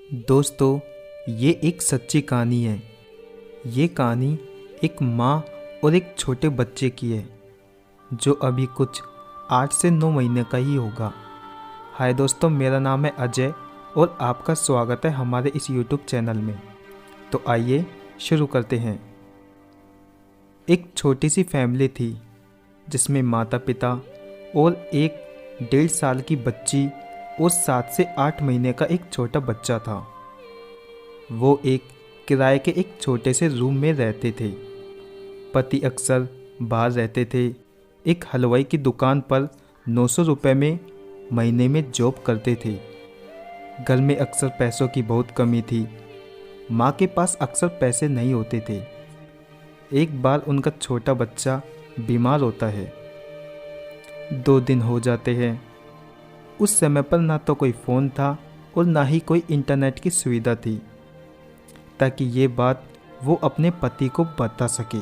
दोस्तों, ये एक सच्ची कहानी है। ये कहानी एक माँ और एक छोटे बच्चे की है जो अभी कुछ 8 से 9 महीने का ही होगा। हाय दोस्तों, मेरा नाम है अजय और आपका स्वागत है हमारे इस यूट्यूब चैनल में। तो आइए शुरू करते हैं। एक छोटी सी फैमिली थी जिसमें माता पिता और एक 1.5 साल की बच्ची और 7 से 8 महीने का एक छोटा बच्चा था। वो एक किराए के एक छोटे से रूम में रहते थे। पति अक्सर बाहर रहते थे। एक हलवाई की दुकान पर 900 रुपये में महीने में जॉब करते थे। घर में अक्सर पैसों की बहुत कमी थी। माँ के पास अक्सर पैसे नहीं होते थे। एक बार उनका छोटा बच्चा बीमार होता है। 2 दिन हो जाते हैं। उस समय पर ना तो कोई फ़ोन था और ना ही कोई इंटरनेट की सुविधा थी ताकि ये बात वो अपने पति को बता सके।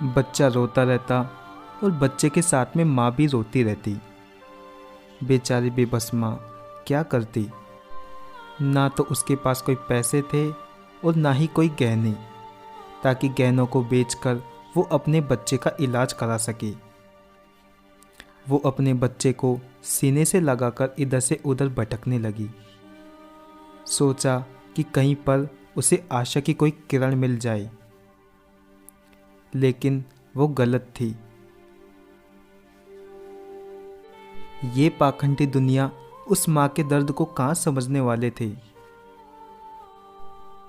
बच्चा रोता रहता और बच्चे के साथ में माँ भी रोती रहती। बेचारी बेबस माँ क्या करती। ना तो उसके पास कोई पैसे थे और ना ही कोई गहने, ताकि गहनों को बेचकर वो अपने बच्चे का इलाज करा सके। वो अपने बच्चे को सीने से लगाकर इधर से उधर भटकने लगी। सोचा कि कहीं पर उसे आशा की कोई किरण मिल जाए, लेकिन वो गलत थी। ये पाखंडी दुनिया उस माँ के दर्द को कहाँ समझने वाले थे।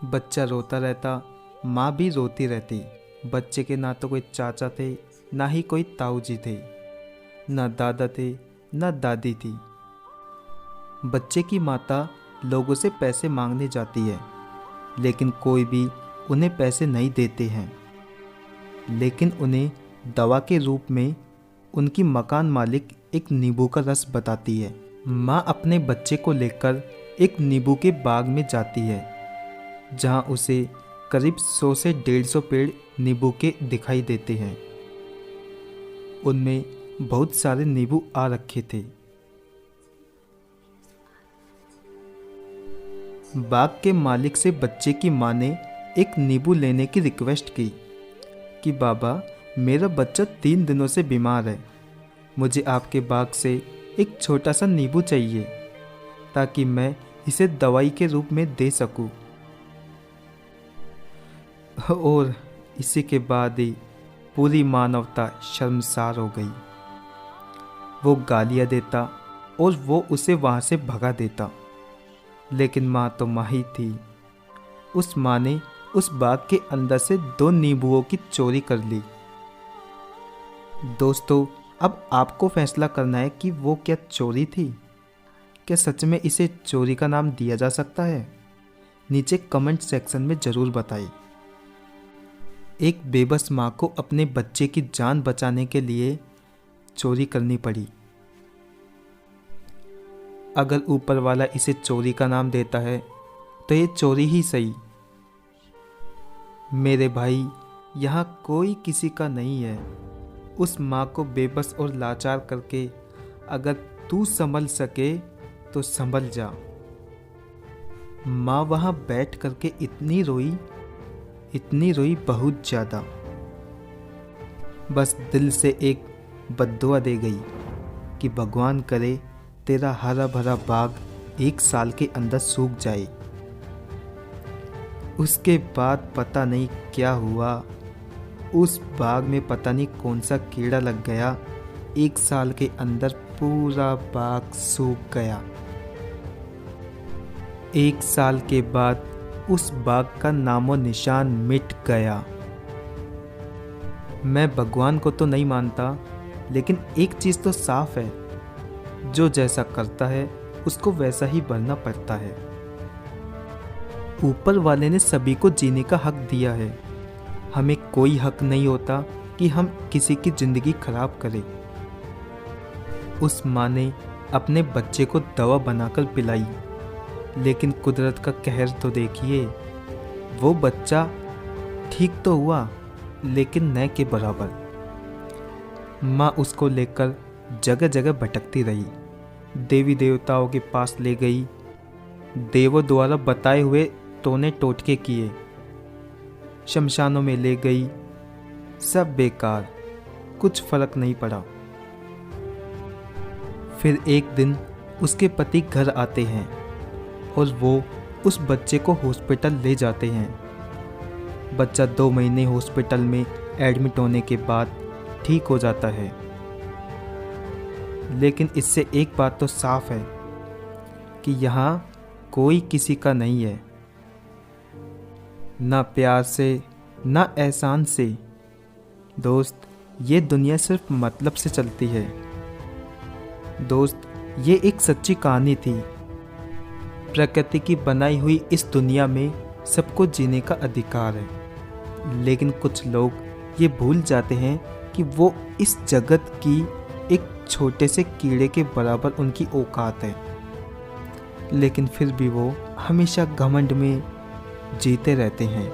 बच्चा रोता रहता, माँ भी रोती रहती। बच्चे के ना तो कोई चाचा थे, ना ही कोई ताऊ जी थे, ना दादा थे, ना दादी थी। बच्चे की माता लोगों से पैसे मांगने जाती है, लेकिन कोई भी उन्हें पैसे नहीं देते हैं। लेकिन उन्हें दवा के रूप में उनकी मकान मालिक एक नींबू का रस बताती है। माँ अपने बच्चे को लेकर एक नींबू के बाग में जाती है, जहाँ उसे करीब 100 से 150 पेड़ नींबू के दिखाई देते हैं। उनमें बहुत सारे नींबू आ रखे थे। बाग के मालिक से बच्चे की माँ ने एक नींबू लेने की रिक्वेस्ट की कि बाबा, मेरा बच्चा 3 दिनों से बीमार है। मुझे आपके बाग से एक छोटा सा नींबू चाहिए ताकि मैं इसे दवाई के रूप में दे सकूं। और इसी के बाद ही पूरी मानवता शर्मसार हो गई। वो गालियाँ देता और वो उसे वहाँ से भगा देता, लेकिन माँ तो माँ ही थी। उस माँ ने उस बाग के अंदर से 2 नींबुओं की चोरी कर ली। दोस्तों, अब आपको फैसला करना है कि वो क्या चोरी थी। क्या सच में इसे चोरी का नाम दिया जा सकता है? नीचे कमेंट सेक्शन में ज़रूर बताइए। एक बेबस माँ को अपने बच्चे की जान बचाने के लिए चोरी करनी पड़ी। अगर ऊपर वाला इसे चोरी का नाम देता है तो ये चोरी ही सही। मेरे भाई, यहाँ कोई किसी का नहीं है। उस माँ को बेबस और लाचार करके अगर तू संभल सके तो संभल जा। माँ वहाँ बैठ करके इतनी रोई बहुत ज़्यादा। बस दिल से एक बद्दुआ दे गई कि भगवान करे तेरा हरा भरा बाग 1 साल के अंदर सूख जाए। उसके बाद पता नहीं क्या हुआ। उस बाग में पता नहीं कौन सा कीड़ा लग गया। 1 साल के अंदर पूरा बाग सूख गया। 1 साल के बाद उस बाग का नामो निशान मिट गया। मैं भगवान को तो नहीं मानता, लेकिन एक चीज़ तो साफ है, जो जैसा करता है उसको वैसा ही भरना पड़ता है। ऊपर वाले ने सभी को जीने का हक दिया है। हमें कोई हक नहीं होता कि हम किसी की ज़िंदगी खराब करें। उस माँ ने अपने बच्चे को दवा बनाकर पिलाई, लेकिन कुदरत का कहर तो देखिए। वो बच्चा ठीक तो हुआ, लेकिन न के बराबर। माँ उसको लेकर जगह जगह भटकती रही। देवी देवताओं के पास ले गई, देवों द्वारा बताए हुए टोने टोटके किए, शमशानों में ले गई, सब बेकार, कुछ फर्क नहीं पड़ा। फिर एक दिन उसके पति घर आते हैं और वो उस बच्चे को हॉस्पिटल ले जाते हैं। बच्चा 2 महीने हॉस्पिटल में एडमिट होने के बाद ठीक हो जाता है। लेकिन इससे एक बात तो साफ है कि यहाँ कोई किसी का नहीं है, ना प्यार से ना एहसान से। दोस्त, ये दुनिया सिर्फ मतलब से चलती है। दोस्त, ये एक सच्ची कहानी थी। प्रकृति की बनाई हुई इस दुनिया में सबको जीने का अधिकार है, लेकिन कुछ लोग ये भूल जाते हैं कि वो इस जगत की एक छोटे से कीड़े के बराबर उनकी औकात है। लेकिन फिर भी वो हमेशा घमंड में जीते रहते हैं।